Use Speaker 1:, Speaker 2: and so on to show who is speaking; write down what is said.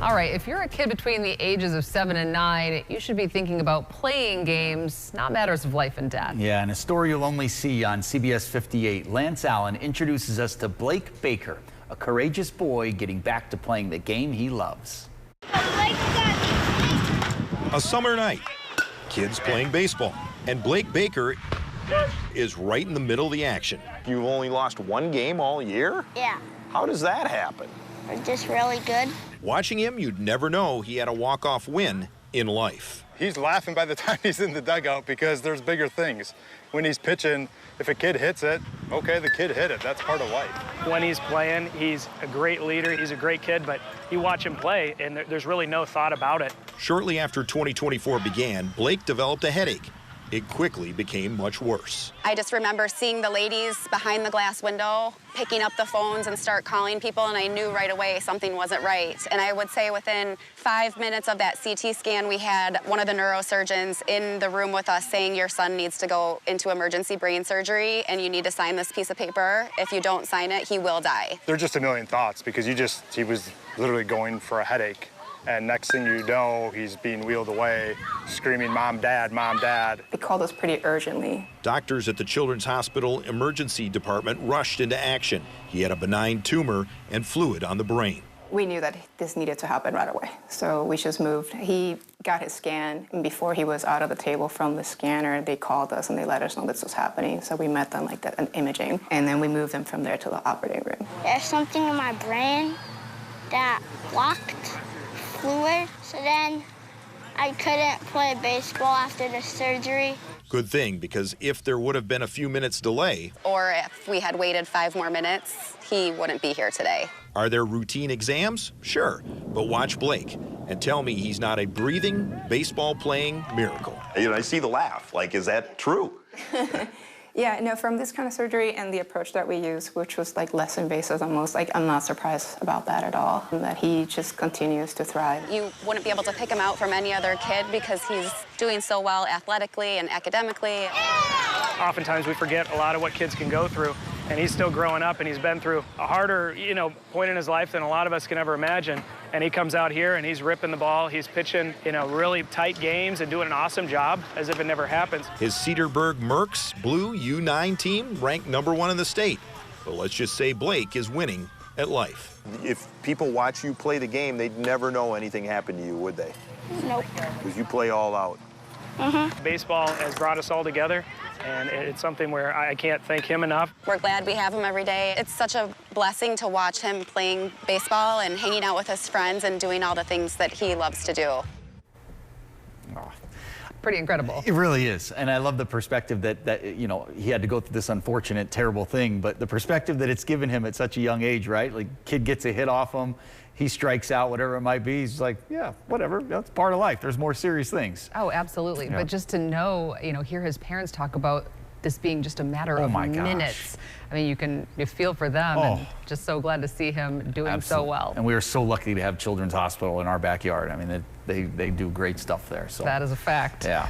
Speaker 1: All right, if you're a kid between the ages of 7 and 9, you should be thinking about playing games, not matters of life and death.
Speaker 2: Yeah, and a story you'll only see on CBS 58. Lance Allen introduces us to Blake Baker, a courageous boy getting back to playing the game he loves.
Speaker 3: A summer night, kids playing baseball, and Blake Baker is right in the middle of the action.
Speaker 4: You've only lost one game all year?
Speaker 5: Yeah.
Speaker 4: How does that happen?
Speaker 5: We're just really good.
Speaker 3: Watching him, you'd never know he had a walk-off win in life.
Speaker 6: He's laughing by the time he's in the dugout because there's bigger things. When he's pitching, if a kid hits it, okay, the kid hit it. That's part of life.
Speaker 7: When he's playing, he's a great leader. He's a great kid, but you watch him play, and there's really no thought about it.
Speaker 3: Shortly after 2024 began, Blake developed a headache. It quickly became much worse.
Speaker 8: I just remember seeing the ladies behind the glass window, picking up the phones and start calling people, and I knew right away something wasn't right. And I would say within 5 minutes of that CT scan, we had one of the neurosurgeons in the room with us saying, your son needs to go into emergency brain surgery, and you need to sign this piece of paper. If you don't sign it, he will die.
Speaker 6: They're just a million thoughts because he was literally going for a headache. And next thing you know, he's being wheeled away, screaming, "Mom, Dad, Mom, Dad."
Speaker 9: They called us pretty urgently.
Speaker 3: Doctors at the Children's Hospital Emergency Department rushed into action. He had a benign tumor and fluid on the brain.
Speaker 9: We knew that this needed to happen right away, so we just moved. He got his scan, and before he was out of the table from the scanner, they called us and they let us know this was happening. So we met them like that in imaging, and then we moved them from there to the operating room.
Speaker 5: There's something in my brain that blocked fluid, so then I couldn't play baseball after the surgery.
Speaker 3: Good thing, because if there would have been a few minutes delay,
Speaker 8: Or if we had waited 5 more minutes, he wouldn't be here today.
Speaker 3: are there routine exams? Sure, but watch Blake and tell me he's not a breathing, baseball-playing miracle.
Speaker 4: You know, I see the laugh. Like, is that true?
Speaker 9: Yeah, no, from this kind of surgery and the approach that we use, which was like less invasive almost, like I'm not surprised about that at all, that he just continues to thrive.
Speaker 8: You wouldn't be able to pick him out from any other kid because he's doing so well athletically and academically.
Speaker 7: Oftentimes we forget a lot of what kids can go through, and he's still growing up, and he's been through a harder, point in his life than a lot of us can ever imagine. And he comes out here and he's ripping the ball, he's pitching, really tight games and doing an awesome job as if it never happens.
Speaker 3: His Cedarburg Mercs Blue U9 team ranked #1 in the state. But let's just say Blake is winning at life.
Speaker 4: If people watch you play the game, they'd never know anything happened to you, would they?
Speaker 5: Nope.
Speaker 4: Because you play all out.
Speaker 7: Baseball has brought us all together, and it's something where I can't thank him enough.
Speaker 8: We're glad we have him every day. It's such a blessing to watch him playing baseball and hanging out with his friends and doing all the things that he loves to do.
Speaker 2: Oh,
Speaker 1: Pretty incredible.
Speaker 2: it really is. And I love the perspective that he had to go through this unfortunate, terrible thing, but the perspective that it's given him at such a young age, right? Like, kid gets a hit off him, he strikes out, whatever it might be. He's like, yeah, whatever, that's part of life. There's more serious things.
Speaker 1: Oh, absolutely.
Speaker 2: Yeah.
Speaker 1: But just to know, hear his parents talk about this being just a matter of minutes. I mean, you feel for them, and just so glad to see him doing so well.
Speaker 2: And we are so lucky to have Children's Hospital in our backyard. I mean, they do great stuff there. So
Speaker 1: that is a fact.
Speaker 2: Yeah.